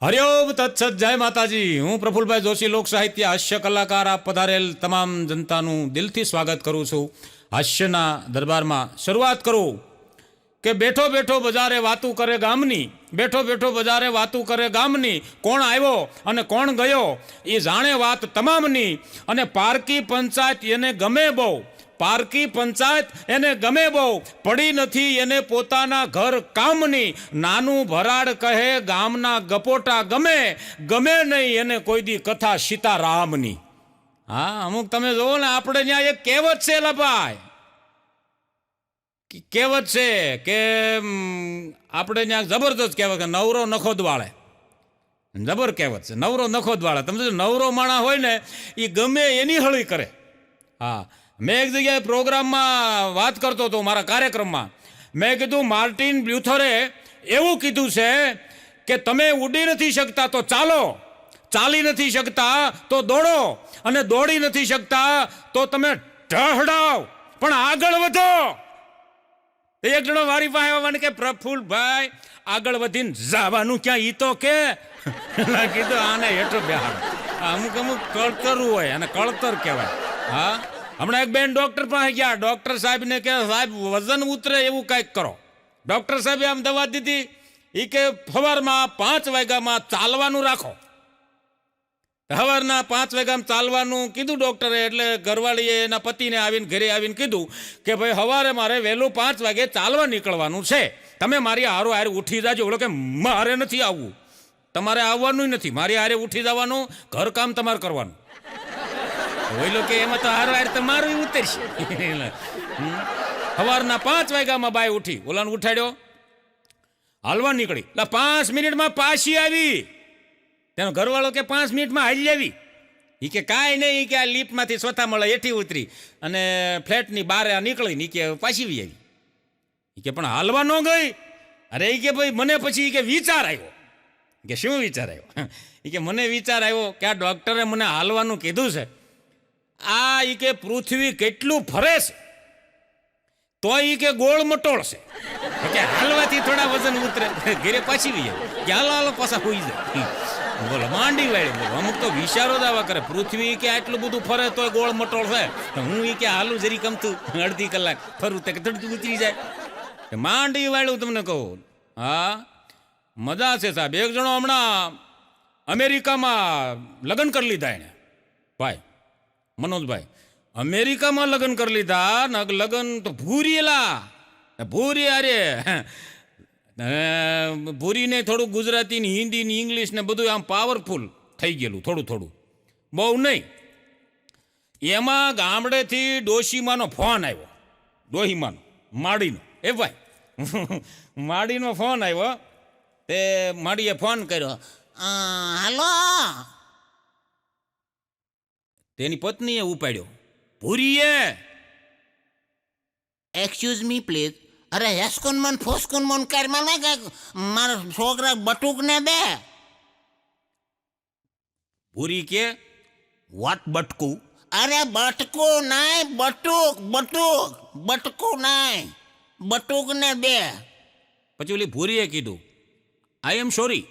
હરિઓમ તત્સત, જય માતાજી. હું પ્રફુલભાઈ જોશી, લોક સાહિત્ય હાસ્ય કલાકાર. આપ પધારેલ તમામ જનતાનું દિલથી સ્વાગત કરું છું. હાસ્યના દરબારમાં શરૂઆત કરું કે બેઠો બેઠો બજારે વાતું કરે ગામની, બેઠો બેઠો બજારે વાતું કરે ગામની, કોણ આવ્યો અને કોણ ગયો એ જાણે વાત તમામની. અને પારકી પંચાયત એને ગમે બહુ, પારકી પંચાયત એને ગમે બહુ, પડી નથી એને પોતાના ઘર કામની. નાનું ભરાડ કહે ગામના ગપોટા ગમે, ગમે નહીં એને કોઈ દી કથા સીતારામની. હા, અમુક તમે જોવો ને, આપણે ત્યાં એક કહેવત છે લભાઈ, કહેવત છે કે આપણે ત્યાં જબરદસ્ત કહેવત કે નવરો નખો દ્વાળે. જબર કહેવત છે, નવરો નખો દ્વાળે. તમે નવરો માણા હોય ને એ ગમે એની હળી કરે. હા, મેં એક જગ્યાએ પ્રોગ્રામમાં વાત કરતો હતો, મારા કાર્યક્રમમાં મેં કીધું માર્ટિન લ્યુથરે એવું કીધું છે કે તમે ઉડી નથી શકતા તો ચાલો, ચાલી નથી શકતા તો દોડો, અને દોડી નથી શકતા તો તમે ઢહડાવ, પણ આગળ વધો. એક જણો વારી પાસે આવવાને કે પ્રફુલભાઈ આગળ વધીને જવાનું ક્યાં, ઈ તો કે કીધું આને હેઠો બેહાડ. અમુક અમુક કળતરું હોય અને કળતર કહેવાય. હા, હમણાં એક બેન ડોક્ટર પાસે ગયા, ડોક્ટર સાહેબને કે સાહેબ વજન ઉતરે એવું કંઈક કરો. ડોક્ટર સાહેબે આમ દવા દીધી, એ કે સવારમાં 5 વાગ્યામાં ચાલવાનું રાખો. સવારના 5 વાગ્યામાં ચાલવાનું કીધું ડોક્ટરે. એટલે ઘરવાળીએ એના પતિને આવીને ઘરે આવીને કીધું કે ભાઈ સવારે મારે વહેલું 5 વાગે ચાલવા નીકળવાનું છે, તમે મારી હારો હારે ઉઠી જાજો. ઓલો કે મારે નથી આવવું, તમારે આવવાનું નથી, મારી હારે ઉઠી જવાનું, ઘરકામ તમારે કરવાનું. ઓઈલો કે એમાં તો હારો હારે તમારું ઉતરશે. સવારના 5 વાગ્યામાં બાય ઉઠી, ઓલાને ઉઠાડ્યો, હાલવા નીકળી. 5 મિનિટમાં પાછી આવી. તેનો ઘરવાળો કે 5 મિનિટમાં હાલી આવી. એ કે કાંઈ નહીં, કે આ લિફ્ટમાંથી સ્વતા મળે હેઠી ઉતરી અને ફ્લેટની બહાર નીકળી ને કે પાછી આવી. એ કે પણ હાલવા ન ગઈ. અરે એ કે ભાઈ મને પછી કે વિચાર આવ્યો. કે શું વિચાર આવ્યો? એ કે મને વિચાર આવ્યો કે આ ડૉક્ટરે મને હાલવાનું કીધું છે, આ એ કે પૃથ્વી કેટલું ફરે છે તો એ કે ગોળ મટોળ છે, કે હાલવાથી થોડા વજન ઉતરે. ઘરે પાછી વી કે હાલો હાલો પાછા હોઈ જાય. બોલો માંડી વાળી. બોલો અમુક તો વિચારો જ આવા કરે. પૃથ્વી કે આટલું બધું ફરે તોય ગોળ મટોળ છે, હું એ કે હાલું જરી ગમતું અડધી કલાક ફરું તે તડતું ઉતરી જાય. માંડી વાળું તમને કહું. હા, મજા છે સાહેબ. એક જણો હમણાં અમેરિકામાં લગ્ન કરી લીધા એને, ભાઈ મનોજભાઈ અમેરિકામાં લગ્ન કરી લીધા. લગ્ન તો ભૂરીએલા, ભૂરી અરે ભૂરીને થોડું ગુજરાતી ને હિન્દી ને ઇંગ્લિશ ને બધું આમ પાવરફુલ થઈ ગયેલું, થોડું થોડું, બહુ નહીં. એમાં ગામડેથી ડોશીમાનો ફોન આવ્યો, ડોહીમાનો માડીનો. એ ભાઈ માડીનો ફોન આવ્યો. તે માડીએ ફોન કર્યો, હાલો. તેની પત્નીએ ઉપાડ્યો, ભૂરીએ. Excuse me please. અરે હેસકુન મન ફોસકુન મન કર મને કે મારા છોકરા બટુક ને દે. ભૂરી કે વોટ બટકું? અરે બટકું નહીં, બટુક, બટુક, બટકું નહીં, બટુક ને દે. પછી ઓલી ભૂરીએ કીધું, આઈ એમ સોરી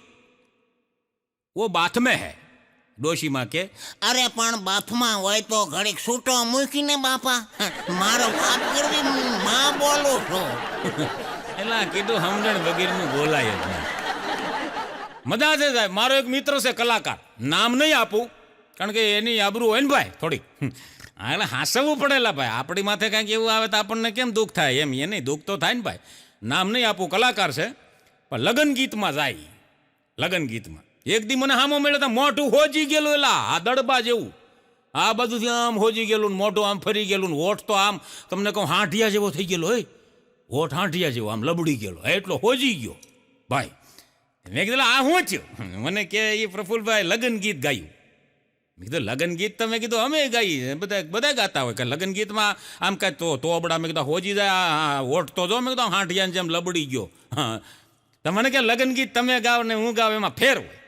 વો બાથ મેં હે. ડોશીમાં કે અરે પણ બાથમાં હોય તો ઘડીક છૂટો મૂકીને બાપા, મારો વાત કરવી માં બોલું છું. એલા કીધું સમજણ વગેરેનું બોલાય જ નહીં. મજા છે સાહેબ. મારો એક મિત્ર છે કલાકાર, નામ નહીં આપું કારણ કે એની આબરૂ હોય ને ભાઈ થોડીક. એટલે હાંસવું પડેલા ભાઈ. આપણી માથે કાંઈક એવું આવે તો આપણને કેમ દુઃખ થાય, એમ એને દુઃખ તો થાય ને ભાઈ. નામ નહીં આપું, કલાકાર છે, પણ લગ્ન ગીતમાં જાય. લગ્ન ગીતમાં એક દી મને હામો મળ્યો તો મોઢું હોજી ગયેલું, એલા આ દડબા જેવું, આ બધું આમ હોજી ગયેલું, મોઢું આમ ફરી ગયેલું, હોઠ તો આમ તમને કહું હાંઠિયા જેવો થઈ ગયેલો. હોય હોઠ હાંઠિયા જેવો આમ લબડી ગયેલો, એટલો હોજી ગયો ભાઈ. મેં કીધું આ શું થયું? મને કે એ પ્રફુલભાઈ લગ્ન ગીત ગાયું. મેં કીધું લગ્ન ગીત તમે કીધું અમે ગાઈએ, બધા ગાતા હોય કે લગ્ન ગીતમાં આમ કાંઈ તો અબડા. મેં કીધું હોજી જાય હોઠ તો જો. મેં કીધું હાંઠિયાને જેમ લબડી ગયો. હા, તમને કે લગ્ન ગીત તમે ગાઓ ને હું ગાવ એમાં ફેર હોય.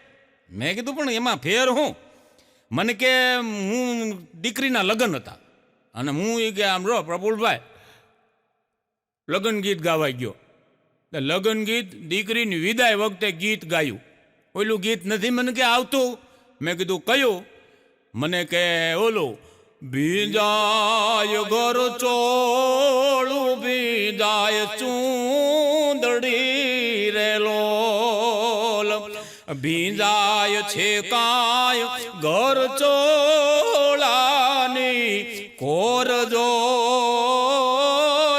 મેં કીધું પણ એમાં ફેર હું? મને કે હું દીકરીના લગ્ન હતા અને હું એ કે આમ રો પ્રફુલભાઈ લગ્ન ગીત ગાવાઈ ગયો. લગ્ન ગીત દીકરીની વિદાય વખતે ગીત ગાયું. ઓલું ગીત નથી મને કે આવતું. મેં કીધું કયું? મને કે ઓલું ભીંજાય ઘર ચોળું ભીંજાય ચૂંદડી રે લોલ ભીંજાય છે કાય ઘર ચોળાની કોર જો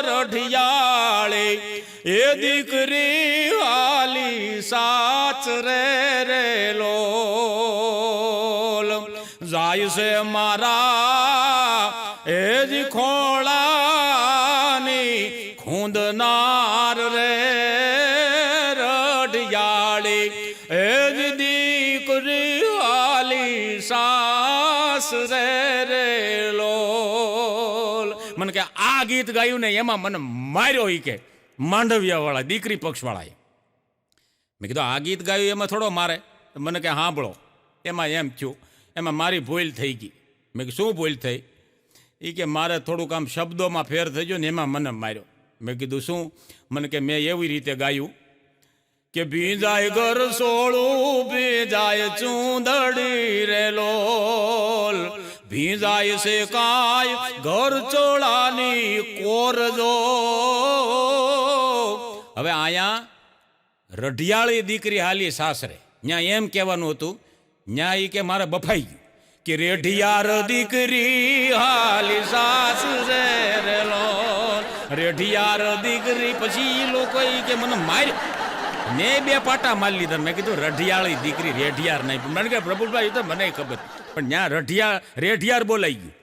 રઢિયાળે એ દીકરી હાલી સાચ રે લોલ જાય છે મારા એ જ ખોળાની ખૂંદનાર રે રઢિયાળી એ જ દીકરી હાલી સાસ રે લોલ. મને કે આ ગીત ગાયું ને એમાં મને માર્યો ઈ કે માંડવિયાવાળા દીકરી પક્ષવાળાએ. મેં કીધું આ ગીત ગાયું એમાં થોડો મારે. મને કે સાંભળો એમાં એમ થયું, એમાં મારી ભૂલ થઈ ગઈ. મેં કીધું શું ભૂલ થઈ? એ કે મારે થોડુંક આમ શબ્દોમાં ફેર થઈ ગયો ને એમાં મને માર્યો. મેં કીધું શું? મને કે મેં એવી રીતે ગાયું કે ભીંજાય ઘર સોળું ભીંજાય ચૂંદડી રે લોલ ભીંજાય છે કાય ઘર ચોળાની કોરજો. હવે અહીંયા રઢિયાળી દીકરી હાલી સાસરે, ત્યાં એમ કહેવાનું હતું, ત્યાં એ કે મારે બફાઈ ગયું કે રેઢિયાર દીકરી હાલી સાસરે રે લોલ રેઢિયાર દીકરી. પછી એ લોકો કે મને માર્યો ને બે પાટા મારી લીધા. મેં કીધું રઢિયાળી દીકરી રેઢિયાર નહીં. મને કે પ્રભુભાઈ તો મને ખબર, પણ ત્યાં રેઢિયાર બોલાઈ ગયું.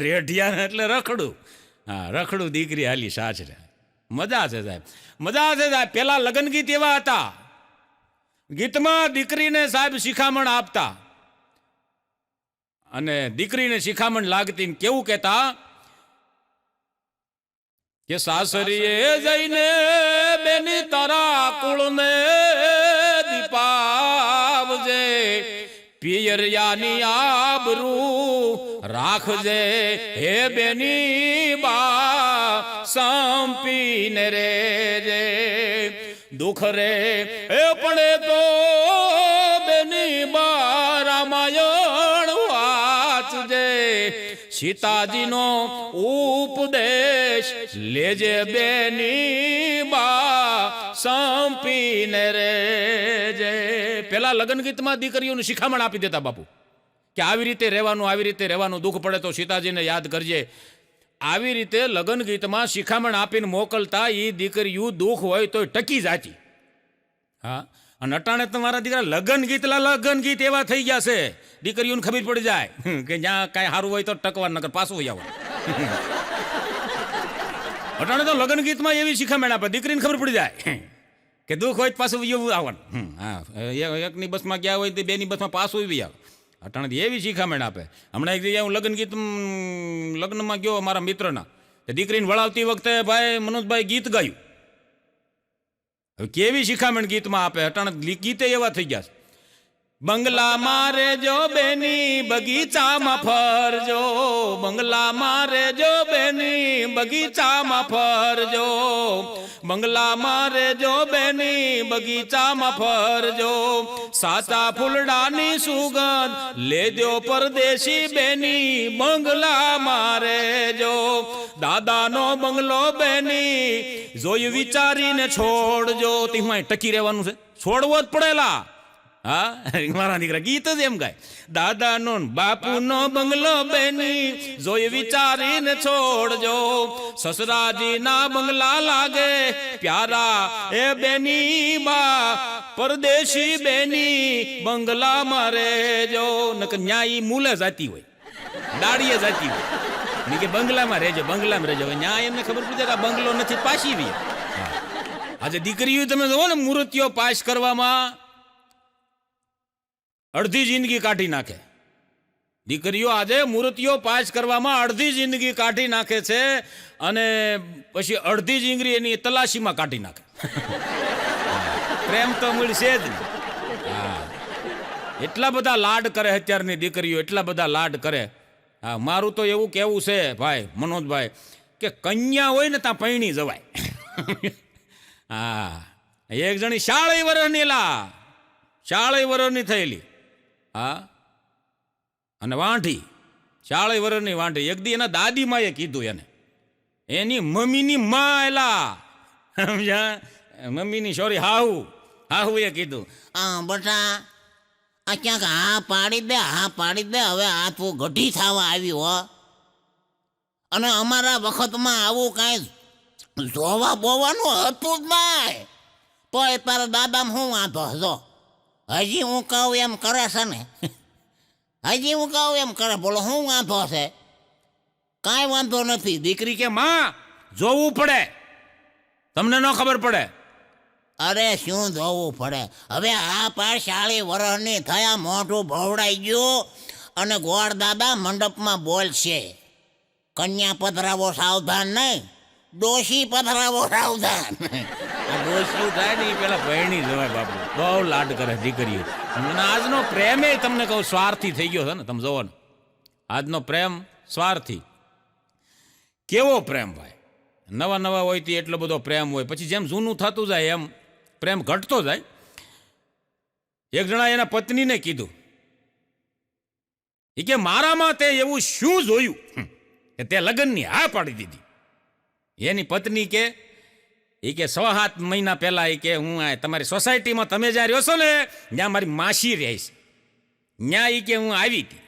રેઢિયાર એટલે રખડું. હા, રખડું દીકરી હાલી સાસરે. મજા છે સાહેબ, મજા છે સાહેબ. પેલા લગ્ન ગીત એવા હતા, ગીતમાં દીકરીને સાહેબ શિખામણ આપતા અને દીકરીને શિખામણ લાગતી. કેવું કહેતા કે સાસરીએ જઈને બેની તારા કુળને દીપાવજે પિયરિયાની આબરૂ રાખજે હે બેની બા સંપીને રેજે દુઃખ રે એ પડે તો બેની બા રામાયણ વાંચજે સીતાજીનો ઉપદેશ લેજે બેની બા સંપીને રેજે. પેલા લગ્ન ગીતમાં દીકરીઓને શિખામણ આપી દેતા બાપુ કે આવી રીતે રહેવાનું, આવી રીતે રહેવાનું, દુઃખ પડે તો સીતાજીને યાદ કરજે. આવી રીતે લગ્ન ગીતમાં શિખામણ આપીને મોકલતા. એ દીકરીઓ દુઃખ હોય તો ટકી જાતી. હા, અને અટાણે તમારા દીકરા લગ્ન ગીત એવા થઈ ગયા છે, દીકરીઓને ખબર પડી જાય કે જ્યાં કાંઈ સારું હોય તો ટકવા, નકર પાછું આવવાનું. અટાણે તો લગ્ન ગીતમાં એવી શિખામણ આપે, દીકરીને ખબર પડી જાય કે દુઃખ હોય પાછું આવવાનું. હા, એકની બસમાં ગયા હોય તો બેની બસમાં પાછું આવી આવે. અટાણે એવી શિખામણ આપે. હમણાં એક જગ્યાએ હું લગ્નમાં ગયો મારા મિત્રના, દીકરીને વળાવતી વખતે ભાઈ મનોજભાઈ ગીત ગાયું. હવે કેવી શિખામણ ગીતમાં આપે. અટાણે ગીતે એવા થઈ ગયા છે. બંગલામાં રેજો બેની બગીચામાં ફરજો, બંગલામાં રેજો બેની બગીચામાં ફરજો, બંગલામાં રેજો બેની બગીચામાં ફરજો, સાચા ફૂલડાની સુગંધ લેજો પરદેશી બેની બંગલામાં રેજો, દાદાનો બંગલો બેની જોઈ વિચારીને છોડજો. તેમાં ટકી રહેવાનું છે, છોડવો જ પડેલા. હા, મારા દીકરા ગીત જ એમ ગાય, દાદાનો બાપુનો બંગલો બેની જોઈ વિચારીને છોડજો, સસરાજીના બંગલા લાગે પ્યારા એ બેની બા પરદેશી બેની બંગલામાં રેજો. નકર ન્યાય મૂલે જાતી હોય, દાડીએ જાતી હોય, ની કે બંગલામાં રહેજો, બંગલામાં રહેજો. ન્યાય એમને ખબર પડે કે આ બંગલો નથી, પાછી વી. આજે દીકરીઓ તમે જોવો ને મૂર્તિઓ પાસ કરવામાં અડધી જિંદગી કાઢી નાખે. દીકરીઓ આજે મૂર્તિઓ પાસ કરવામાં અડધી જિંદગી કાઢી નાખે છે અને પછી અડધી જિંદગી એની તલાશીમાં કાઢી નાખે. પ્રેમ તો મળશે જ નહીં. હા, એટલા બધા લાડ કરે અત્યારની દીકરીઓ, એટલા બધા લાડ કરે. હા, મારું તો એવું કહેવું છે ભાઈ મનોજભાઈ કે કન્યા હોય ને ત્યાં પૈણી જવાય. હા, એક જણી 40 વર્ષની લા 40 વર્ષની થયેલી. હા, અને વાંઢી 40 વર્ષની વાંઢી. એક દી એના દાદીમાએ કીધું એને, એની મમ્મીની માં એલા સમજ્યા, મમ્મીની સોરી હાહુએ કીધું, બટા આ ક્યાંક હા પાડી દે હવે આ તું ગઢી થવા આવી હો. અને અમારા વખતમાં આવું કાંઈ જોવા બોવાનું હતું જ નહીં. તો એ તારા દાદામાં શું વાંધો હતો? હજી હું કહું એમ કરે છે ને, હજી હું કહું એમ કરે. બોલો શું વાંધો છે? કાંઈ વાંધો નથી. દીકરી કે માં જોવું પડે, તમને ન ખબર પડે. અરે શું જોવું પડે? હવે આ પાર 40 વર્ષની થયા, મોઢું ભવડાઈ ગયું અને ગોળ દાદા મંડપમાં બોલશે, કન્યા પધરાવો સાવધાન નહીં, ડોશી પધરાવો સાવધાન. ડોશી થાય ને એ પેલા બહેણી જવાય બાપુ, બહુ લાડ કરે દીકરીઓ. અને આજનો પ્રેમ તમને કહું સ્વાર્થી થઈ ગયો છે ને. તમે જોવો ને આજનો પ્રેમ સ્વાર્થી. કેવો પ્રેમ ભાઈ, નવા હોય તે એટલો બધો પ્રેમ હોય, પછી જેમ જૂનું થતું જાય એમ પ્રેમ ઘટતો જાય. એક જણા એના પત્નીને કીધું, એ કે મારામાં તે એવું શું જોયું કે તે લગ્નની હા પાડી દીધી. એની પત્ની કે 6-7 મહિના પહેલા કે હું તમારી સોસાયટીમાં તમે જ્યાં રહ્યો છો ને ત્યાં મારી માસી રહે છે, ત્યાં કે હું આવી હતી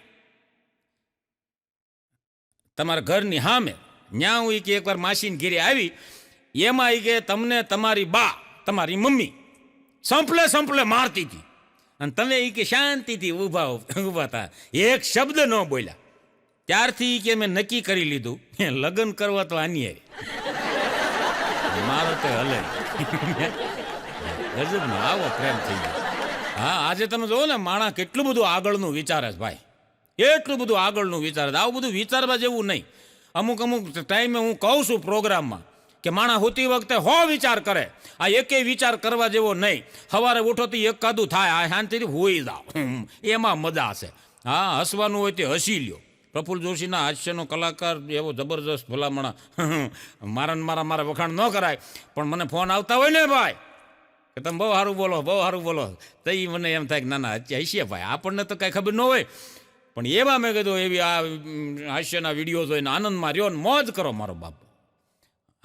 તમારા ઘરની સામે, ત્યાં હું કે એકવાર માસીને ઘેરે આવી, એમાં કે તમને તમારી બા તમારી મમ્મી સંપલે મારતી હતી અને તમે કે શાંતિથી ઊભા હતા, એક શબ્દ ન બોલ્યા. ત્યારથી કે મેં નક્કી કરી લીધું લગ્ન કરવા તો આની આવી મારો તો હલે ગજબ ને આવો પ્રેમ થઈ ગયો. હા, આજે તમે જોવો ને માણસ કેટલું બધું આગળનું વિચારે છે ભાઈ, એટલું બધું આગળનું વિચારે છે. આવું બધું વિચારવા જેવું નહીં. અમુક ટાઈમે હું કહું છું પ્રોગ્રામમાં કે માણસ હોતી વખતે વિચાર કરે, આ એકેય વિચાર કરવા જેવો નહીં. સવારે ઉઠોથી એક કાદું થાય, આ શાંતિથી હોઈ જાઓ, એમાં મજા છે. હા, હસવાનું હોય તે હસી લ્યો. પ્રફુલ્લ જોશીના હાસ્યનો કલાકાર એવો જબરજસ્ત ભલામણા. મારા વખાણ ન કરાય, પણ મને ફોન આવતા હોય ને ભાઈ કે તમે બહુ સારું બોલો તો એ મને એમ થાય કે ના હસીએ ભાઈ, આપણને તો કાંઈ ખબર ન હોય. પણ એવા મેં કીધું એવી આ હાસ્યના વિડીયો જોઈને આનંદમાં રહ્યો ને મોજ કરો મારો બાપ.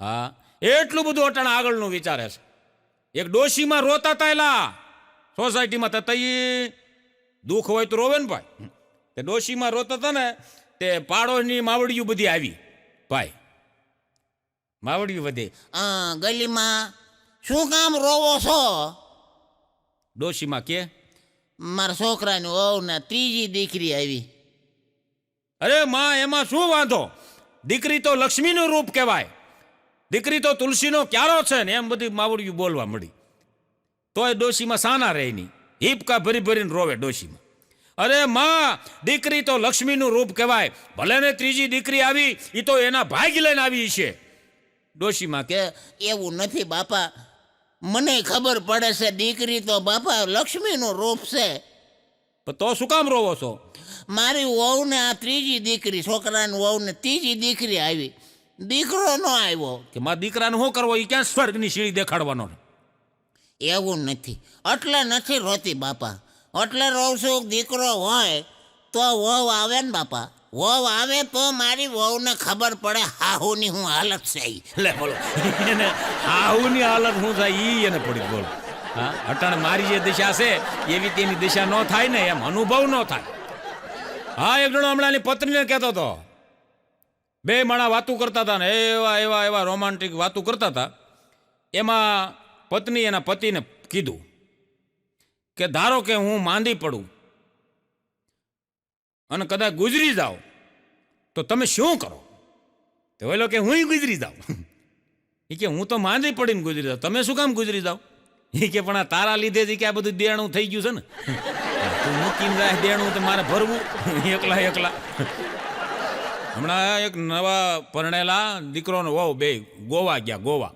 હા, એટલું બધું અટાણા આગળનું વિચારે છે. એક ડોશીમાં રોતા હતા એલા સોસાયટીમાં, તો એ દુઃખ હોય તો રોવે ને ભાઈ. તે ડોશીમાં રોતા હતા ને તે પાડોશની માવડિયું બધી આવી ભાઈ, માવડિયું બધી. ગલીમાં શું કામ રોવો છો? ડોશીમાં કે મારા છોકરાની વહુ ને 3જી દીકરી આવી. અરે માં, એમાં શું વાંધો? દીકરી તો લક્ષ્મીનું રૂપ કહેવાય, દીકરી તો તુલસીનો ક્યારો છે ને, એમ બધી માવડિયું બોલવા મળી. તોય ડોશીમાં સાના રહે નહીં, હિપકા ભરીને રોવે ડોશીમાં. અરે માં, દીકરી તો લક્ષ્મીનું રૂપ કહેવાય, ભલે ને 3જી દીકરી આવી એ તો એના ભાગ લઈને આવી છે. ડોશીમાં કે એવું નથી બાપા, મને ખબર પડે છે, દીકરી તો બાપા લક્ષ્મીનું રૂપ છે. તો શું કામ રોવો છો? મારી વહુને આ 3જી દીકરી, છોકરાની વહુને 3જી દીકરી આવી, દીકરો ન આવ્યો. કે મારા દીકરાને શું કરવો? એ ક્યાં સ્વર્ગની સીડી દેખાડવાનો? એવું નથી, એટલે નથી રોતી બાપા, એટલે રોઉં છું. દીકરો હોય તો વહુ આવે ને બાપા, વહુ આવે તો મારી વહુને ખબર પડે હાહુની હું હાલત છે. લે બોલો, એને હાહુની હાલત શું થાય ઈ એને પડી. બોલો, હા, અટાણે મારી જે દિશા છે એવી તેની દિશા ન થાય ને, એમ અનુભવ ન થાય. હા, એક જણો હમણાંની પત્નીને કહેતો હતો, 2 માણા વાતું કરતા હતા ને એવા રોમાન્ટિક વાતું કરતા હતા. એમાં પત્ની એના પતિને કીધું કે ધારો કે હું માંદી પડું અને કદાચ ગુજરી જાઓ તો તમે શું કરો? તો ઓલો કે હું ગુજરી જાઉં. એ કે હું તો માંદી પડીને ગુજરી જાઉં, તમે શું કામ ગુજરી જાઓ? એ કે પણ આ તારા લીધે જ કે આ બધું દેણું થઈ ગયું છે ને, તું મૂકીને જાય દેણું તો મારે ભરવું એકલા. હમણાં એક નવા પરણેલા દીકરોનો વહુ 2 ગોવા ગયા, ગોવા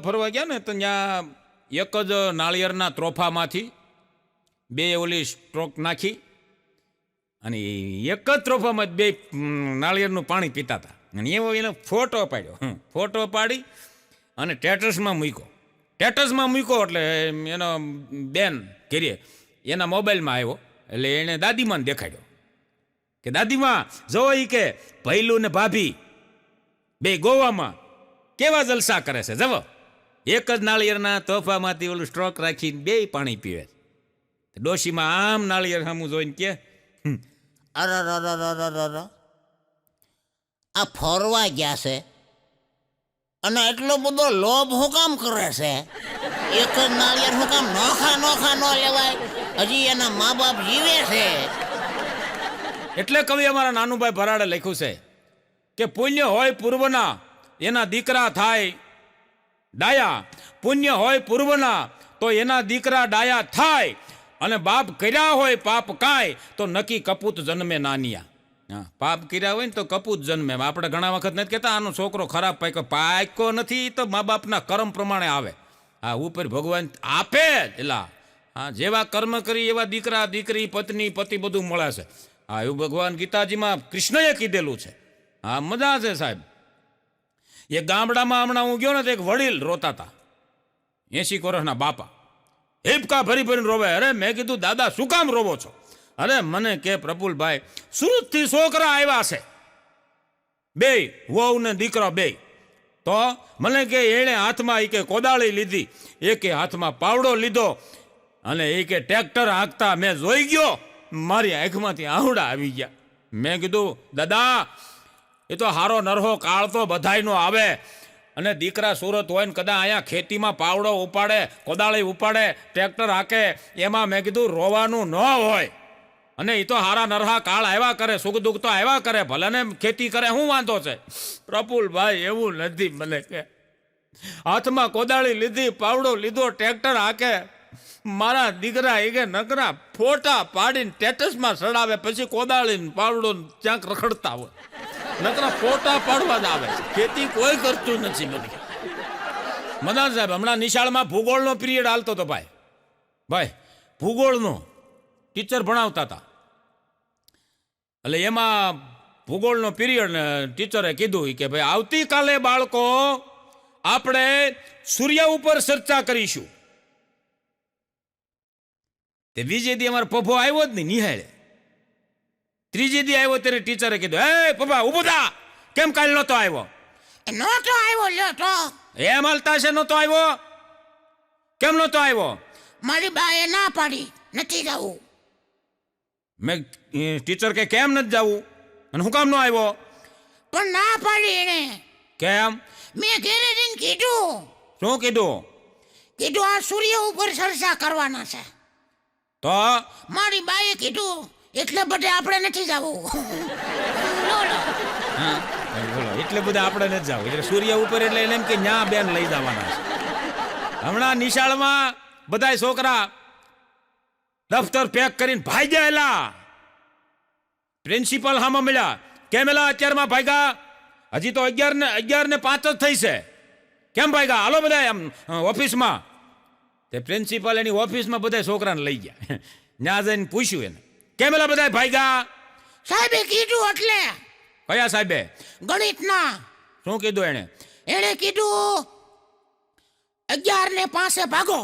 ફરવા ગયા ને, તો ત્યાં એક જ નાળિયેરના ત્રોફામાંથી 2 ઓલી સ્ટ્રોક નાખી અને એક જ ત્રોફામાં 2 નાળિયેરનું પાણી પીતા હતા. અને એવો એનો ફોટો પાડ્યો, ફોટો પાડી અને સ્ટેટસમાં મૂક્યો સ્ટેટસમાં મૂક્યો એટલે એનો બેન ઘેરીએ એના મોબાઈલમાં આવ્યો એટલે એણે દાદીમાને દેખાડ્યો કે દાદીમા જો ઈ કે ભૈલું ને ભાભી બે ગોવામાં કેવા જલસા કરે છે જવો એક જ નાળિયેરના તોફામાંથી ઓલું સ્ટ્રોક રાખીને બે પાણી પીવે છે ડોશીમાં આમ નાળિયેર સામું જોઈને કે અરર આ ફરવા ગયા છે અને એટલો બધો લોભ હું કામ કરે છે એક જ નાળિયેર હું કામ નોખા ન લેવાય હજી એના મા બાપ જીવે છે એટલે કવિ અમારા નાનુભાઈ ભરાડે લખ્યું છે કે પુણ્ય હોય પૂર્વના એના દીકરા થાય ડાયા પુણ્ય હોય પૂર્વના તો એના દીકરા ડાયા થાય અને બાપ કર્યા હોય પાપ કાંઈ તો નક્કી કપૂત જન્મે નાનિયા હા પાપ કર્યા હોય ને તો કપૂત જન્મે આપણે ઘણા વખત નથી કહેતા આનો છોકરો ખરાબ પાક્યો નથી તો મા બાપના કર્મ પ્રમાણે આવે હા ઉપર ભગવાન આપે જ એલા હા જેવા કર્મ કરી એવા દીકરા દીકરી પત્ની પતિ બધું મળે છે હા એવું ભગવાન ગીતાજીમાં કૃષ્ણએ કીધેલું છે હા મજા છે સાહેબ એ ગામડામાં હમણાં હું ગયો ને તો એક વડીલ રોતા હતા 80 વર્ષના બાપા હિપકા ભરી ભરીને રોવે અરે મેં કીધું દાદા શું કામ રોવો છો અરે મને કે પ્રફુલભાઈ સુરતથી છોકરા આવ્યા છે બે વહુ ને દીકરો બે તો મને કે એણે હાથમાં એ કે કોદાળી લીધી એકે હાથમાં પાવડો લીધો અને એ કે ટ્રેક્ટર હાંકતા મેં જોઈ ગયો મારી આંખમાંથી આહુડા આવી ગયા મેં કીધું દાદા એ તો હારો નરહો કાળ તો બધાયનો આવે અને દીકરા સુરત હોય ને કદાચ અહીંયા ખેતીમાં પાવડો ઉપાડે કોદાળી ઉપાડે ટ્રેક્ટર હાકે એમાં મેં કીધું રોવાનું ન હોય અને એ તો હારા નરહા કાળ આવ્યા કરે સુખ દુઃખ તો આવ્યા કરે ભલે ને ખેતી કરે શું વાંધો છે પ્રફુલભાઈ એવું નથી મને કે હાથમાં કોદાળી લીધી પાવડો લીધો ટ્રેક્ટર હાકે મારા દીકરા એ કે નકરા ફોટા પાડીને સ્ટેટસમાં ચડાવે પછી કોદાળીને પાવડો ક્યાંક રખડતા હોય નકરા ફોટા પાડવા જ આવે ખેતી કોઈ કરતું નથી બધી મદાન સાહેબ હમણાં નિશાળમાં ભૂગોળનો પિરિયડ હાલતો હતો ભાઈ ભૂગોળનો ટીચર ભણાવતા હતા એટલે એમાં ભૂગોળનો પિરિયડ ને ટીચરે કીધું કે ભાઈ આવતીકાલે બાળકો આપણે સૂર્ય ઉપર ચર્ચા કરીશું તે બીજે દી અમારો પપ્પો આવ્યો જ નહીં નિહાળે ત્રીજે દી આવ્યો ત્યારે ટીચરે કીધું હે પપ્પા ઉભો થા કેમ કાલ નહોતો આવ્યો નહોતો આવ્યો લ્યો તો એમ હાલતા છે નહોતો આવ્યો કેમ નહોતો આવ્યો મારી બાએ ના પાડી નથી જવું મેં ટીચર કે કેમ નથી જવું અને હું કામ ન આવ્યો પણ ના પાડી એને કેમ મેં ઘેરે જઈને કીધું શું કીધું આ સૂર્ય ઉપર ચર્ચા કરવાના છે તો મારી બાએ કીધું એટલે બધે આપણે નથી જવું હા બોલો એટલે બધા આપણે નથી જવું એટલે સૂર્ય ઉપર એટલે એમ કે ન્યા બેન લઈ જવાના છે હમણાં નિશાળમાં બધાય છોકરા દફતર પેક કરીને ભાઈ ગયેલા પ્રિન્સિપલ હામાં મળ્યા કેમ એલા અત્યારમાં ભાગ્યા હજી તો 11:05 જ થઈ છે કેમ ભાગ્યા હાલો બધા એમ ઓફિસમાં તે પ્રિન્સિપલ એની ઓફિસમાં બધા છોકરાને લઈ ગયા ત્યાં જઈને પૂછ્યું એને કેમ એલા બધા ભાગ્યા સાહેબે કીધું એટલે કયા સાહેબે ગણિતના શું કીધું એણે કીધું 11:05 ભાગો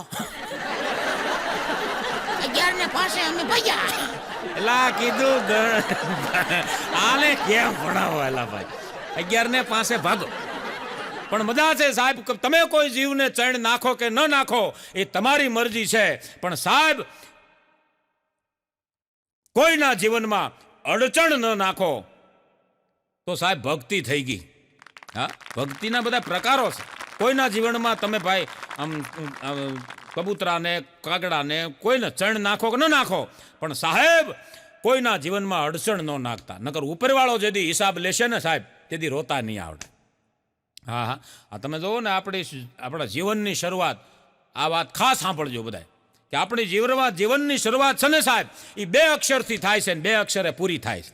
11:05 અમે ભાગ્યા એલા કીધું આને કેમ ભણાવો એલા ભાઈ 11:05 ભાગો પણ મજા છે સાહેબ તમે કોઈ જીવને ચણ નાખો કે ન નાખો એ તમારી મરજી છે પણ સાહેબ કોઈના જીવનમાં અડચણ ન નાખો તો સાહેબ ભક્તિ થઈ ગઈ હા ભક્તિના બધા પ્રકારો છે કોઈના જીવનમાં તમે ભાઈ આમ કબૂતરાને કાગડાને કોઈને ચણ નાખો કે ન નાખો પણ સાહેબ કોઈના જીવનમાં અડચણ ન નાખતા નકર ઉપરવાળો જેથી હિસાબ લેશે ને સાહેબ તેથી રોતા નહીં આવડે હા તમે જુઓ ને આપણા જીવનની શરૂઆત આ વાત ખાસ સાંભળજો બધા કે આપણી જીવનની શરૂઆત છે ને સાહેબ એ 2 અક્ષરથી થાય છે ને 2 અક્ષરે પૂરી થાય છે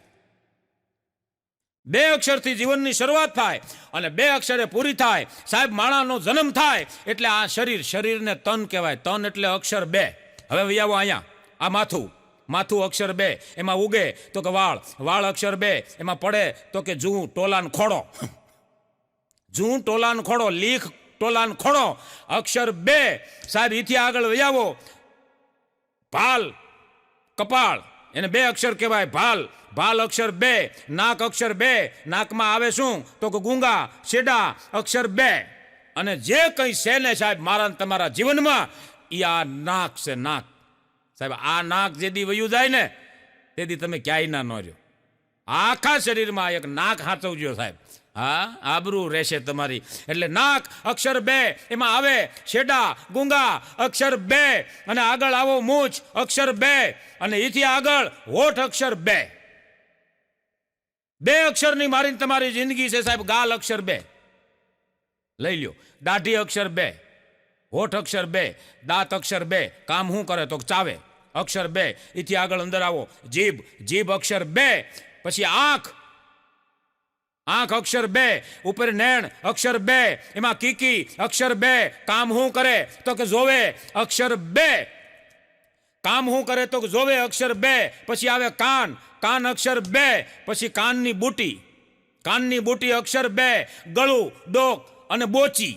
2 અક્ષરથી જીવનની શરૂઆત થાય અને 2 અક્ષરે પૂરી થાય સાહેબ માણાનો જન્મ થાય એટલે આ શરીરને તન કહેવાય તન એટલે અક્ષર 2 હવે આવો અહીંયા આ માથું અક્ષર 2 એમાં ઉગે તો કે વાળ અક્ષર 2 એમાં પડે તો કે જૂ ટોલાન ખોડો લીખ ટોલાન ખોણો. અક્ષર 2 સાહેબ ઈથી આગળ વયાવો. ભાલ કપાળ એને 2 અક્ષર કહેવાય. ભાલ ભાલ અક્ષર 2, નાક અક્ષર 2. નાકમાં આવે શું તો કે ગુંગા શેડા અક્ષર 2. અને જે કંઈ છે ને સાહેબ મારા તમારા જીવનમાં એ આ નાક છે. નાક સાહેબ આ નાક જેદી વયું જાય ને તેથી તમે ક્યાંય ના ન રહ્યો. આખા શરીરમાં એક નાક હાચવજો સાહેબ. હા આબરૂ રહેશે તમારી. એટલે નાક અક્ષર 2 એમાં આવે શેડા ગુંગા અક્ષર 2 અને આગળ આવો મૂછ અક્ષર 2 અને એથી આગળ હોઠ અક્ષર 2. 2 અક્ષરની મારી તમારી જિંદગી છે સાહેબ. ગાલ અક્ષર 2 લઈ લ્યો. દાઢી અક્ષર 2, હોઠ અક્ષર 2, દાંત અક્ષર 2. કામ શું કરે તો ચાવે અક્ષર 2. એથી આગળ અંદર આવો જીભ જીભ અક્ષર 2. પછી આંખ આંખ અક્ષર 2. ઉપર નેણ અક્ષર 2 એમાં કીકી અક્ષર 2. કામ શું કરે તો કે જોવે અક્ષર 2. કામ શું કરે તો કે જોવે અક્ષર 2. પછી આવે કાન કાન અક્ષર 2. પછી કાનની બુટી અક્ષર 2. ગળું ડોક અને બોચી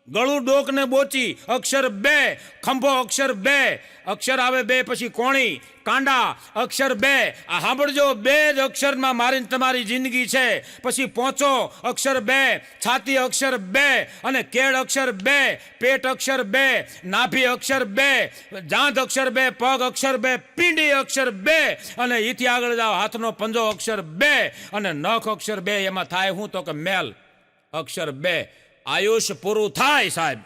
ગળું ડોક ને બોચી અક્ષર 2. ખંભો અક્ષર 2. અક્ષર આવે 2 પછી કોણી કાંડા અક્ષર 2. આ સાંભળજો 2 જ અક્ષરમાં મારી તમારી જિંદગી છે. પછી પોંચો અક્ષર 2. છાતી અક્ષર 2 અને કેળ અક્ષર 2. પેટ અક્ષર 2. નાભી અક્ષર 2. જાંઘ અક્ષર 2. પગ અક્ષર 2. પીંડી અક્ષર 2 અને એથી આગળ જાઓ હાથનો પંજો અક્ષર 2 અને નખ અક્ષર 2. એમાં થાય શું તો કે મેલ અક્ષર 2. આયુષ પૂરું થાય સાહેબ.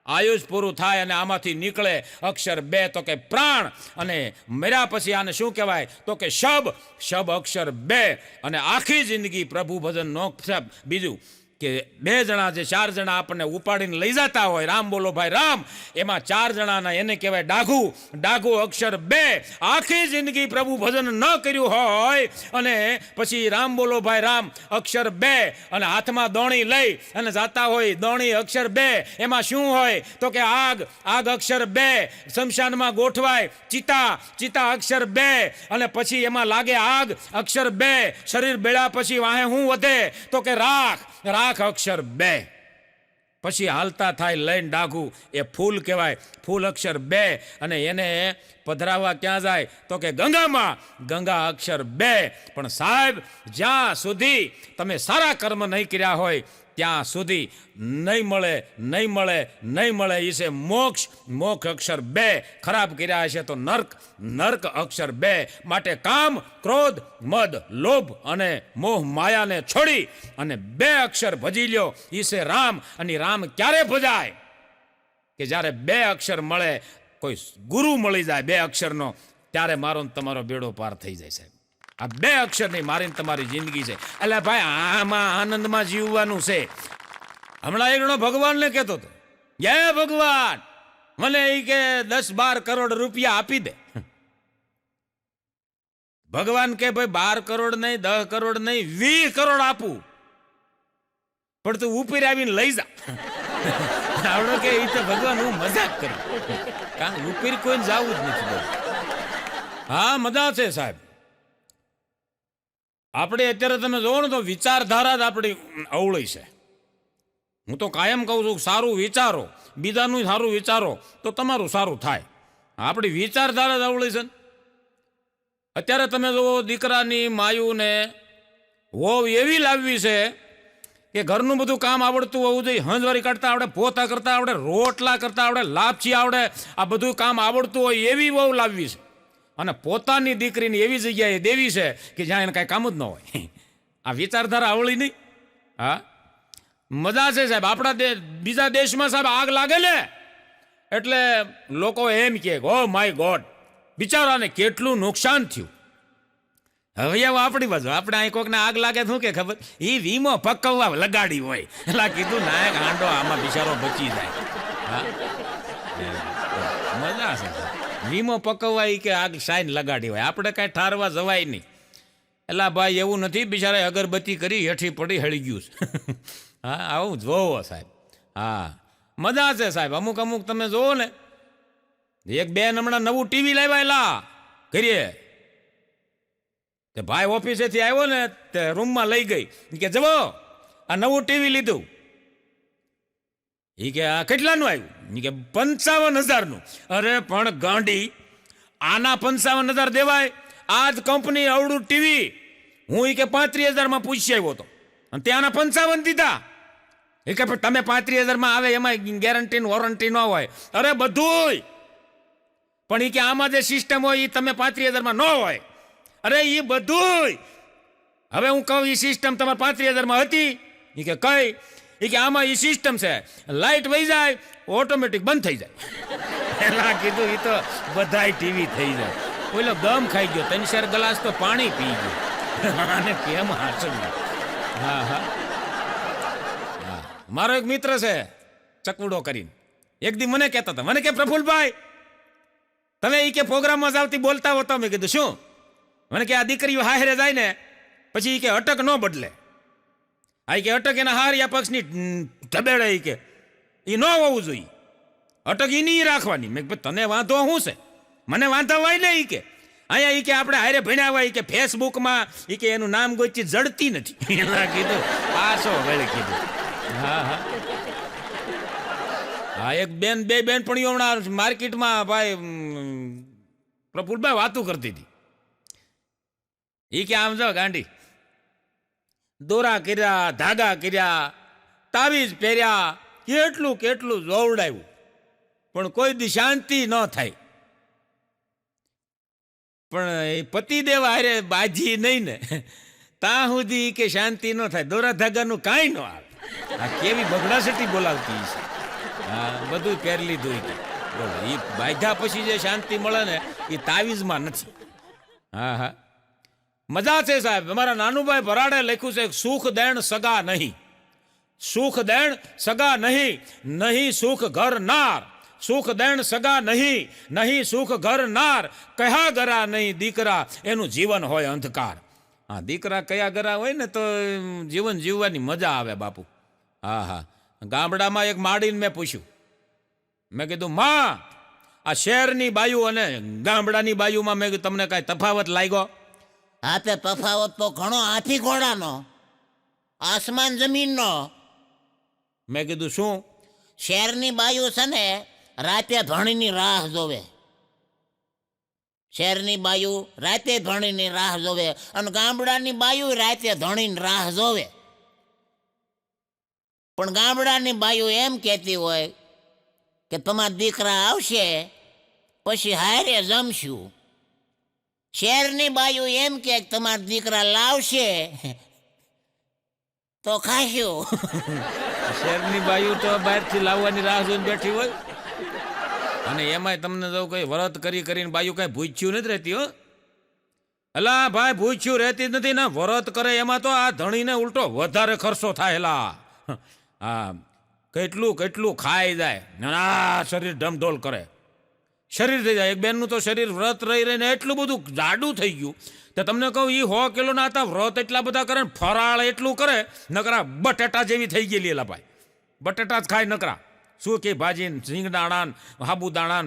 આયુષ પૂરું થાય અને આમાંથી નીકળે અક્ષર 2 તો કે પ્રાણ. અને મર્યા પછી આને શું કહેવાય તો કે શબ અક્ષર 2. અને આખી જિંદગી પ્રભુ ભજન નો સાહેબ. બીજું કે 2 જણા જે 4 જણા આપણને ઉપાડીને લઈ જતા હોય રામ બોલો ભાઈ રામ એમાં 4 જણાના એને કહેવાય ડાઘુ અક્ષર 2. આખી જિંદગી પ્રભુ ભજન ન કર્યું હોય અને પછી રામ બોલો ભાઈ રામ અક્ષર 2 અને હાથમાં દોણી લઈ અને જાતા હોય દોણી અક્ષર 2. એમાં શું હોય તો કે આગ અક્ષર 2. શમશાનમાં ગોઠવાય ચિતા અક્ષર 2 અને પછી એમાં લાગે આગ અક્ષર 2. શરીર બેળા પછી વાહે શું વધે તો કે રાખ અક્ષર 2. પછી હાલતા થાય લઈને ડાઘું એ ફૂલ કહેવાય ફૂલ અક્ષર 2 અને એને પધરાવા ક્યાં જાય તો કે ગંગા અક્ષર 2. પણ સાહેબ જ્યાં સુધી તમે સારા કર્મ નહીં કર્યા હોય ત્યાં સુધી નહીં મળે એ છે મોક્ષ અક્ષર 2. ખરાબ કર્યા હશે તો નર્ક અક્ષર 2. માટે કામ ક્રોધ મદ લોભ અને મોહ માયાને છોડી અને 2 અક્ષર ભજી લ્યો એ છે રામ. અને રામ ક્યારે ભજાય કે જ્યારે 2 અક્ષર મળે કોઈ ગુરુ મળી જાય 2 અક્ષરનો ત્યારે મારો તમારો બેડો પાર થઈ જાય સાહેબ. આ 2 અક્ષરની મારી તમારી જિંદગી છે. એટલે ભાઈ આમાં આનંદમાં જીવવાનું છે. હમણાં એક જણો ભગવાનને કહેતો હતો જય ભગવાન મને એ કે 10-12 કરોડ રૂપિયા આપી દે. ભગવાન કે ભાઈ 12 કરોડ નહીં 10 કરોડ નહીં 20 કરોડ આપું પણ તું ઉપર આવીને લઈ જા. આવડો કે એ તો ભગવાન હું મજાક કરું કારણ ઉપર કોઈને જવું જ નથી. હા મજા છે સાહેબ. આપણે અત્યારે તમે જોવો ને તો વિચારધારા જ આપણી અવળી છે. હું તો કાયમ કહું છું સારું વિચારો બીજાનું સારું વિચારો તો તમારું સારું થાય. આપણી વિચારધારા જ અવળી છે. અત્યારે તમે જુઓ દીકરાની માયુને વહુ એવી લાવવી છે કે ઘરનું બધું કામ આવડતું હોવું જોઈએ. હંજવારી કાઢતા આવડે પોતા કરતા આવડે રોટલા કરતા આવડે લાપસી આવડે આ બધું કામ આવડતું હોય એવી વહુ લાવવી છે. અને પોતાની દીકરીની એવી જગ્યાએ દેવી છે કે જ્યાં એને કાંઈ કામ જ ન હોય. આ વિચારધારા આવડી નહીં. હા મજા છે સાહેબ. આપણા બીજા દેશમાં સાહેબ આગ લાગે ને એટલે લોકો એમ કે ઓ માય ગોડ બિચારાને કેટલું નુકસાન થયું. હવે આવો આપણી બાજુ આપણે અહીં કોકને આગ લાગે શું કે ખબર એ વીમો પકવવા લગાડી હોય એટલે કીધું નાયક હાંડો આમાં બિચારો બચી જાય. હા મજા છે. વીમો પકવવા કે આગ સાઈન લગાડી હોય આપણે કાંઈ ઠારવા જવાય નહીં. એટલે ભાઈ એવું નથી બિચારે અગરબત્તી કરી હેઠી પડી હળી ગયું છે. હા આવું જોવો સાહેબ. હા મજા છે સાહેબ. અમુક તમે જોવો ને એક બેન હમણાં નવું ટીવી લાવ્યા કરીએ તે ભાઈ ઓફિસેથી આવ્યો ને તે રૂમમાં લઈ ગઈ કે જવો આ નવું ટીવી લીધું એ કે આ કેટલાનું આવ્યું? એ કે 55,000નું. અરે પણ ગાંડી, આના 55,000 દેવાય? આ જ કંપની અવળું ટીવી હું એ કે 35,000માં પૂછી આવ્યો હતો અને ત્યાંના 55 દીધા. એ કે પણ તમે 35,000માં આવે એમાં ગેરંટી વોરંટી ન હોય. અરે બધુંય, પણ એ કે આમાં જે સિસ્ટમ હોય એ તમે 35,000માં ન હોય. અરે એ બધુંય. હવે હું કહું એ સિસ્ટમ તમારે 35,000માં હતી? એ કે કઈ? એ કે આમાં એ સિસ્ટમ છે, લાઇટ વહી જાય ઓટોમેટિક બંધ થઈ જાય. એલા કીધું એ તો બધાય ટીવી થઈ જાય. ઓલો દમ ખાઈ ગયો, 3-4 ગ્લાસ તો પાણી પી ગયો. આને કેમ હાચવું? હા હા હા. મારો એક મિત્ર છે ચકવડો કરીને, એક દી મને કહેતા હતા, મને કે પ્રફુલભાઈ તમે એ કે પ્રોગ્રામમાં જાવતી બોલતા હોતા. મેં કીધું શું? મને કે આ દીકરીઓ હારે જાય ને પછી કે અટક ન બદલે. આ કે અટક એના હારિયા પક્ષની ધબેડે કે એ ન હોવું જોઈએ, અટક એની રાખવાની. મેં તને વાંધો શું છે? મને વાંધો હોય ને. કે અહીંયા કે આપણે હારે ભણ્યા હોય કે ફેસબુકમાં કે એનું નામ ગોચી જડતી નથી. એના કીધું પાછો વળી કીધું. હા હા હા. એક બેન, બે બેન પણ હમણાં માર્કેટમાં ભાઈ પ્રફુલભાઈ વાતું કરતી હતી. એ કે આમ જાઓ ગાંડી, દોરા કર્યા, ધાગા કર્યા, તાવીજ પહેર્યા, કેટલું કેટલું જોવડાવ્યું, પણ કોઈ દી શાંતિ ન થાય. પણ એ પતિદેવ હારે બાજી નહીં ને ત્યાં સુધી કે શાંતિ ન થાય, દોરા ધાગાનું કાંઈ ન આવે. આ કેવી બગડાસટી બોલાવતી છે. હા બધું પહેરી લીધું. એ બાંધ્યા પછી જે શાંતિ મળે ને એ તાવીજમાં નથી. હા હા મજા છે સાહેબ. અમારા નાનુભાઈ ભરાડે લખ્યું છે, સુખ દેણ સગા નહીં, સુખ દેણ સગા નહીં, નહીં સુખ ઘર નાર, સુખ દેણ સગા નહીં, નહીં સુખ ઘર નાર, કયા ગરા નહીં દીકરા એનું જીવન હોય અંધકાર. હા દીકરા કયા ગરા હોય ને તો જીવન જીવવાની મજા આવે બાપુ. હા હા. ગામડામાં એક માડીને મેં પૂછ્યું, મેં કીધું માં આ શહેરની બાયુ અને ગામડાની બાયુમાં મેં કીધું તમને કાંઈ તફાવત લાગ્યો? હા તે તફાવત તો ઘણો હાથી ઘોડાનો, આસમાન જમીનનો. મેં કીધું શું? શહેરની બાયુ છે ને રાતે ધણીની રાહ જોવે, શહેરની બાયુ રાતે ધણીની રાહ જોવે અને ગામડાની બાયુ રાતે ધણીની રાહ જોવે. પણ ગામડાની બાયુ એમ કહેતી હોય કે તમારા દીકરા આવશે પછી હારે જમશું. શહેરની બાયુ એમ કે તમારા દીકરા લાવશે તો ખાશું. શહેરની બાયુ તો બહારથી લાવવાની રાહ જોઈને બેઠી હોય. અને એમાંય તમને જો કઈ વ્રત કરી કરીને બાયુ કઈ ભૂખ્યું નથી રહેતી. હો અલા ભાઈ, ભૂખ્યું રહેતી જ નથી ને. વ્રત કરે એમાં તો આ ધણીને ઉલટો વધારે ખર્ચો થાયલા. હા કેટલું કેટલું ખાઈ જાય, આ શરીર ઢમઢોલ કરે, શરીર થઈ જાય. એક બેનનું તો શરીર વ્રત રહી રહીને એટલું બધું જાડું થઈ ગયું તો તમને કહું એ 100 કિલો ના હતા. વ્રત એટલા બધા કરે ને ફરાળ એટલું કરે, નકરા બટેટા જેવી થઈ ગયેલી. એલા ભાઈ બટેટા જ ખાય નકરા. શું કે ભાજી, સિંગદાણા, સાબુદાણા,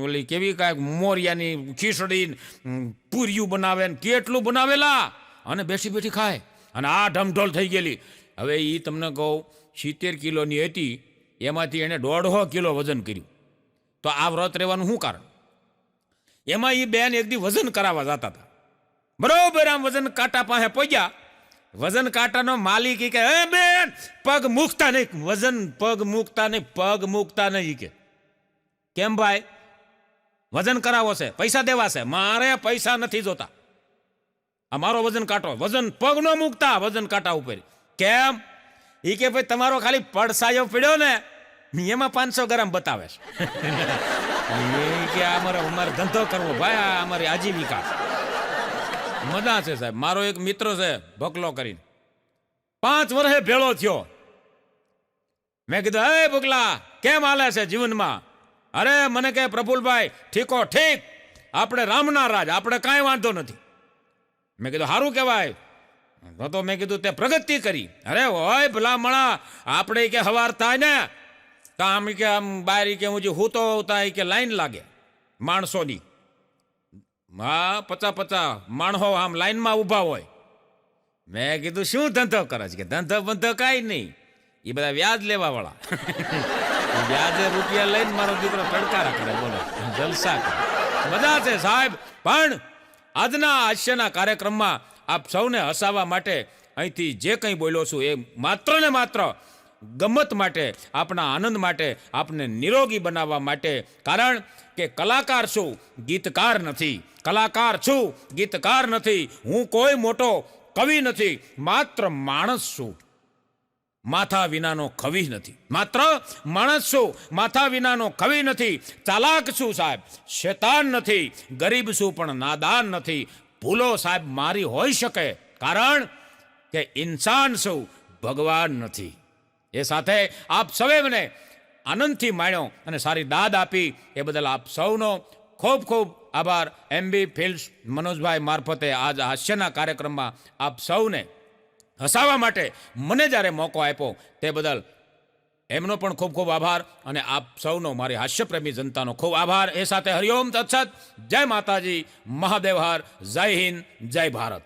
ઓલી કેવી કાંઈક મોરિયાની ખીચડી, પૂરિયું બનાવે ને કેટલું બનાવેલા, અને બેઠી બેઠી ખાય અને આ ઢમઢોલ થઈ ગયેલી. હવે એ તમને કહું 70 કિલોની હતી, એમાંથી એણે 150 કિલો વજન કર્યું. તો આ વ્રત રહેવાનું શું કારણ? એમાં એ બેન એક દી વજન કરાવવા જતા હતા. બરોબર આમ વજન કાંટા પાસે પહોંચ્યા. વજન કાંટાનો માલિક કે હે બેન પગ મૂકતા નહીં, વજન પગ મૂકતા નહીં, પગ મૂકતા નહીં. કે કેમ ભાઈ? વજન કરાવો છે, પૈસા દેવા છે. મારે પૈસા નથી જોતા, આ મારો વજન કાંટો, વજન પગ ન મૂકતા વજન કાંટા ઉપર. કેમ? એ કે ભાઈ તમારો ખાલી પડસાયો પડ્યો ને એમાં 500 ગ્રામ બતાવે છે. કે અમારે ધંધો કરવો ભાઈ, આ અમારી આજીવિકા છે. મજા છે સાહેબ. મારો એક મિત્ર છે ભકલો કરીને, 5 વર્ષે ભેળો થયો. મેં કીધું હે ભકલા કેમ હાલે છે જીવનમાં? અરે મને કહે પ્રફુલભાઈ ઠીકો ઠીક, આપણે રામના રાજ, આપણે કાંઈ વાંધો નથી. મેં કીધું સારું કહેવાય. તો મેં કીધું તે પ્રગતિ કરી? અરે હોય ભલા મળા, આપણે કે હવાર થાય ને તો આમ કે આમ બહાર કે હું જે હૂતો હોતા કે લાઈન લાગે માણસોની. હા 50 માણસો આમ લાઈનમાં ઊભા હોય. મેં કીધું શું ધંધો કરે છે? કે ધંધો બંધો કાંઈ નહીં, એ બધા વ્યાજ લેવા વાળા વ્યાજે રૂપિયા લઈને મારો દીકરો તડકારા કરે, બોલો જલસા કરે, બધા છે સાહેબ. પણ આજના હાસ્યના કાર્યક્રમમાં આપ સૌને હસાવવા માટે અહીંથી જે કંઈ બોલ્યો છું એ માત્ર ને માત્ર ગમત માટે, આપણા આનંદ માટે, આપને નિરોગી બનાવવા માટે. કારણ કે કલાકાર છું, ગીતકાર નથી. કલાકાર છું, ગીતકાર નથી. હું કોઈ મોટો કવિ નથી, માત્ર માણસ છું, માથા વિનાનો કવિ નથી. માત્ર માણસ છું, માથા વિનાનો કવિ નથી. ચાલાક છું સાહેબ, શેતાન નથી. ગરીબ છું પણ નાદાન નથી. ભૂલો સાહેબ મારી હોઈ શકે, કારણ કે ઇન્સાન છું, ભગવાન નથી. એ સાથે આપ સૌએ મને આનંદથી માણ્યો અને સારી દાદ આપી, એ બદલ આપ સૌનો ખૂબ ખૂબ આભાર. MB ફિલ્મ્સ મનોજભાઈ મારફતે આજ હાસ્યના કાર્યક્રમમાં આપ સૌને હસાવવા માટે મને જ્યારે મોકો આપ્યો તે બદલ એમનો પણ ખૂબ ખૂબ આભાર. અને આપ સૌનો, મારી હાસ્યપ્રેમી જનતાનો ખૂબ આભાર. એ સાથે હરિઓમ તત્સત, જય માતાજી, મહાદેવ હર, જય હિન્દ, જય ભારત.